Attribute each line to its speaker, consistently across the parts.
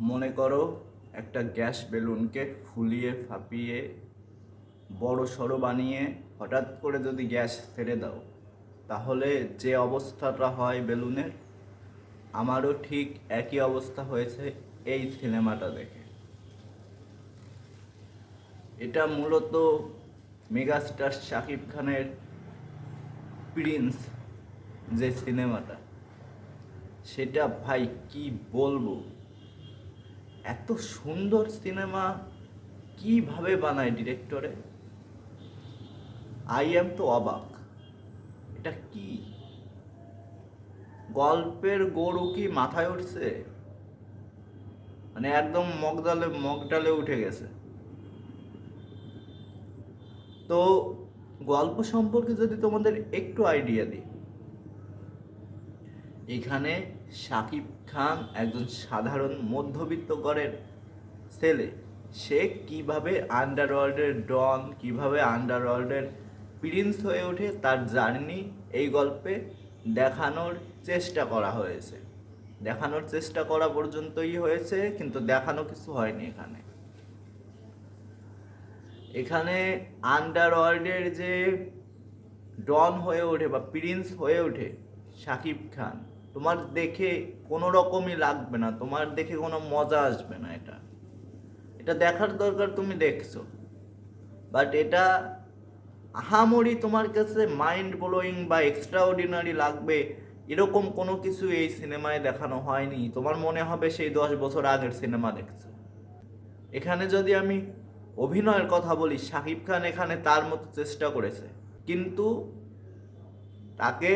Speaker 1: মনে করো একটা গ্যাস বেলুনকে ফুলিয়ে ফাঁপিয়ে বড় সড়ো বানিয়ে হঠাৎ করে যদি গ্যাস ছেড়ে দাও, তাহলে যে অবস্থাটা হয় বেলুনের, আমারও ঠিক একই অবস্থা হয়েছে এই সিনেমাটা দেখে। এটা মূলত মেগাস্টার শাকিব খানের প্রিন্স যে সিনেমাটা, সেটা ভাই কি বলবো, এত সুন্দর সিনেমা কিভাবে বানায় ডিরেক্টরে, আই এম তো অবাক। এটা কি গল্পের গরু কি মাথায় উঠছে, মানে একদম মগডালে উঠে গেছে। তো গল্প সম্পর্কে যদি তোমাদের একটু আইডিয়া দিই, এখানে শাকিব খান একজন সাধারণ মধ্যবিত্ত ঘরের ছেলে। সে কিভাবে আন্ডারওয়ার্ল্ডের ডন, কিভাবে আন্ডারওয়ার্ল্ডের প্রিন্স হয়ে ওঠে, তার জার্নি এই গল্পে দেখানোর চেষ্টা করা হয়েছে। দেখানোর চেষ্টা করা পর্যন্তই হয়েছে, কিন্তু দেখানো কিছু হয়নি। এখানে আন্ডারওয়ার্ল্ডের যে ডন হয়ে ওঠে বা প্রিন্স হয়ে ওঠে শাকিব খান, তোমার দেখে কোনো রকমই লাগবে না, তোমার দেখে কোনো মজা আসবে না। এটা এটা দেখার দরকার, তুমি দেখছো, বাট এটা আহামরি তোমার কাছে মাইন্ড ব্লোয়িং বা এক্সট্রা অর্ডিনারি লাগবে এরকম কোনো কিছু এই সিনেমায় দেখানো হয়নি। তোমার মনে হবে সেই 10 বছর আগের সিনেমা দেখছো। এখানে যদি আমি অভিনয়ের কথা বলি, শাকিব খান এখানে তার মতো চেষ্টা করেছে, কিন্তু তাকে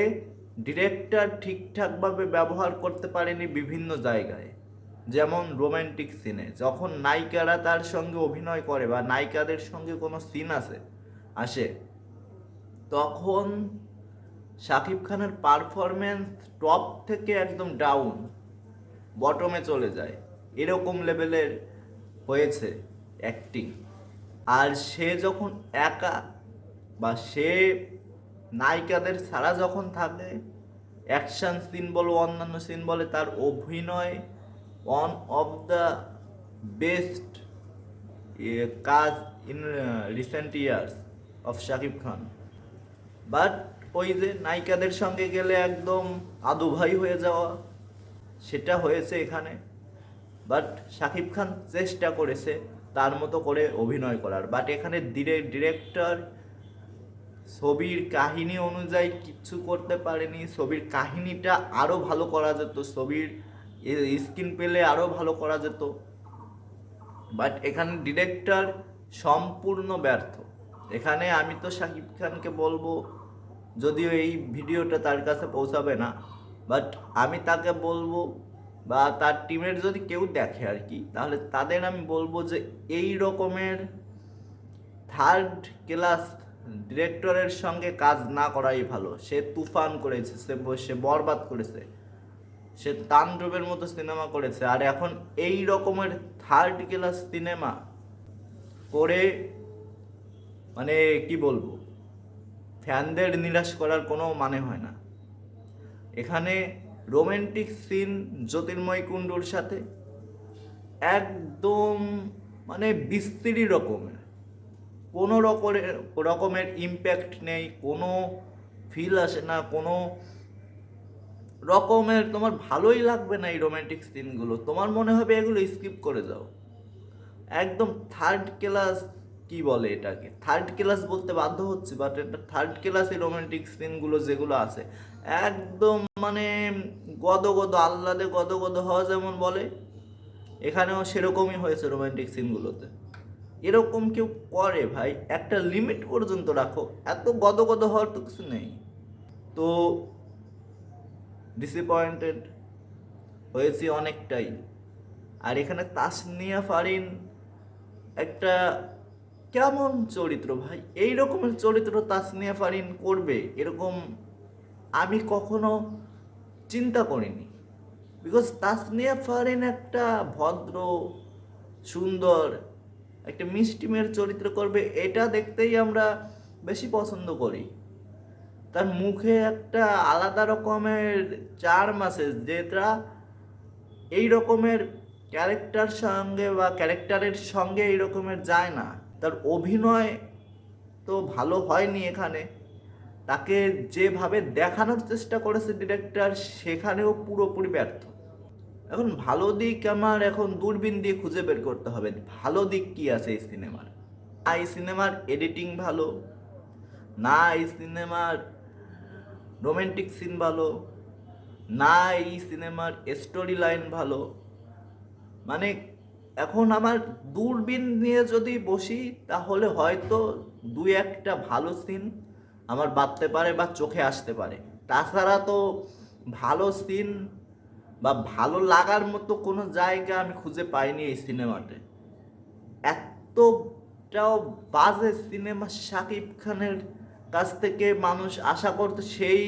Speaker 1: ডিরেক্টর ঠিকঠাকভাবে ব্যবহার করতে পারেনি বিভিন্ন জায়গায়। যেমন রোমান্টিক সিনে যখন নায়িকারা তার সঙ্গে অভিনয় করে বা নায়িকাদের সঙ্গে কোনো সিন আসে, তখন শাকিব খানের পারফরমেন্স টপ থেকে একদম ডাউন, বটমে চলে যায়, এরকম লেভেলের হয়েছে অ্যাক্টিং। আর সে যখন একা বা সে নায়িকাদের ছাড়া যখন থাকে, অ্যাকশন সিন বলো অন্যান্য সিন বলে, তার অভিনয় ওয়ান অফ দ্য বেস্ট কাজ in recent years of Shakib Khan. But ওই যে নায়িকাদের সঙ্গে গেলে একদম আদু ভাই হয়ে যাওয়া, সেটা হয়েছে এখানে। বাট শাকিব খান চেষ্টা করেছে তার মতো করে অভিনয় করার, বাট এখানে ডিরেক্টর ছবির কাহিনী অনুযায়ী কিচ্ছু করতে পারেনি। ছবির কাহিনীটা আরও ভালো করা যেত, ছবির স্ক্রিন পেলে আরও ভালো করা যেত, বাট এখানে ডিরেক্টর সম্পূর্ণ ব্যর্থ। এখানে আমি তো শাকিব খানকে বলবো, যদিও এই ভিডিওটা তার কাছে পৌঁছাবে না, বাট আমি তাকে বলবো বা তার টিমের যদি কেউ দেখে আর কি, তাহলে তাদের আমি বলবো যে এই রকমের থার্ড ক্লাস ডিরেক্টরের সঙ্গে কাজ না করাই ভালো। সে তুফান করেছে, সে বরবাদ করেছে, সে তাণ্ডবের মতো সিনেমা করেছে, আর এখন এই রকমের থার্ড ক্লাস সিনেমা করে মানে কি বলবো, ফ্যানদের নিরাশ করার কোনো মানে হয় না। এখানে রোমান্টিক সিন জ্যোতির্ময় কুণ্ডুর সাথে একদম মানে বিশ্রী রকমের, কোনো রকমের ইম্প্যাক্ট নেই, কোনো ফিল আসে না, কোনো রকমের তোমার ভালোই লাগবে না। এই রোমান্টিক সিনগুলো তোমার মনে হবে এগুলো স্কিপ করে যাও। একদম থার্ড ক্লাস, কি বলে এটাকে, থার্ড ক্লাস বলতে বাধ্য হচ্ছে, বাট এটা থার্ড ক্লাসে রোমান্টিক সিনগুলো যেগুলো আছে, একদম মানে গদ আহ্লাদে গদ হওয়া যেমন বলে, এখানেও সেরকমই হয়েছে রোমান্টিক সিনগুলোতে। এরকম কেউ করে ভাই? একটা লিমিট পর্যন্ত রাখো, এত গদ হওয়ার তো কিছু নেই। তো ডিসঅ্যাপয়েন্টেড হয়েছি অনেকটাই। আর এখানে তাসনিয়া ফারিন একটা কেমন চরিত্র ভাই, এই রকমের চরিত্র তাসনিয়া ফারিন করবে এরকম আমি কখনো চিন্তা করিনি। বিকজ তাসনিয়া ফারিন একটা ভদ্র, সুন্দর, একটা মিষ্টি মেয়ের চরিত্র করবে, এটা দেখতেই আমরা বেশি পছন্দ করি। তার মুখে একটা আলাদা রকমের চার্ম আছে, যেটা এই রকমের ক্যারেক্টার সঙ্গে বা ক্যারেক্টারের সঙ্গে এই রকমের যায় না। তার অভিনয় তো ভালো হয়নি এখানে, তাকে যেভাবে দেখানোর চেষ্টা করেছে ডিরেক্টর সেখানেও পুরোপুরি ব্যর্থ। এখন ভালো দিক আমার এখন দূরবীন দিয়ে খুঁজে বের করতে হবে, ভালো দিক কি আছে এই সিনেমার। না এই সিনেমার এডিটিং ভালো, না এই সিনেমার রোমান্টিক সিন ভালো, না এই সিনেমার স্টোরি লাইন ভালো। মানে এখন আমার দূরবীন নিয়ে যদি বসি তাহলে হয়তো দুই একটা ভালো সিন আমার বাঁধতে পারে বা চোখে আসতে পারে। তাছাড়া তো ভালো সিন বা ভালো লাগার মতো কোনো জায়গা আমি খুঁজে পাইনি এই সিনেমাতে। এতটাও বাজে সিনেমা শাকিব খানের কাছ থেকে মানুষ আশা করতো সেই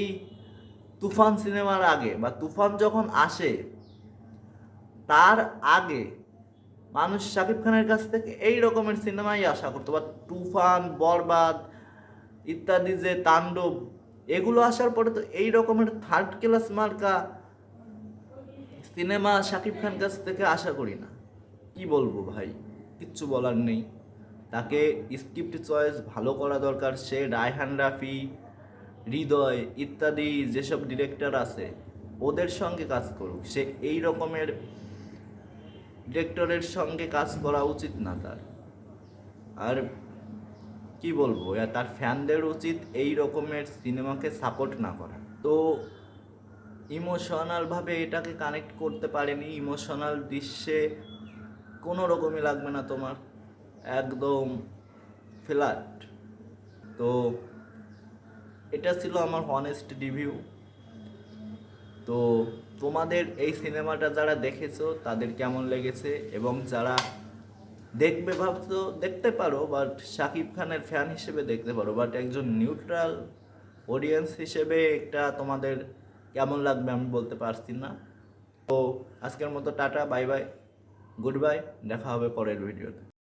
Speaker 1: তুফান সিনেমার আগে, বা তুফান যখন আসে তার আগে মানুষ শাকিব খানের কাছ থেকে এই রকমের সিনেমাই আশা করতো। বা তুফান, বরবাদ ইত্যাদি যে তাণ্ডব, এগুলো আসার পরে তো এই রকমের থার্ড ক্লাস মার্কা সিনেমা শাকিব খান কাছ থেকে আশা করি না। কি বলবো ভাই, কিচ্ছু বলার নেই। তাকে স্ক্রিপ্ট চয়েস ভালো করা দরকার। সে রায়হান রাফি, হৃদয় ইত্যাদি যেসব ডিরেক্টর আছে ওদের সঙ্গে কাজ করুক। সে এই রকমের ডিরেক্টরের সঙ্গে কাজ করা উচিত না তার। আর কি বলবো, তার ফ্যানদের উচিত এই রকমের সিনেমাকে সাপোর্ট না করা। তো ইমোশনালভাবে এটাকে কানেক্ট করতে পারেনি, ইমোশনাল দৃশ্যে কোনো রকমই লাগবে না তোমার, একদম ফ্ল্যাট। তো এটা ছিল আমার হনেস্ট রিভিউ। তো তোমাদের এই সিনেমাটা যারা দেখেছো তাদের কেমন লেগেছে, এবং যারা দেখবে ভাবছো দেখতে পারো, বাট শাকিব খানের ফ্যান হিসেবে দেখতে পারো, বাট একজন নিউট্রাল অডিয়েন্স হিসেবে এটা তোমাদের কেমন লাগবে আমি বলতে পারছি না। তো আজকের মতো tata, bye bye, good bye, দেখা হবে পরের ভিডিওতে।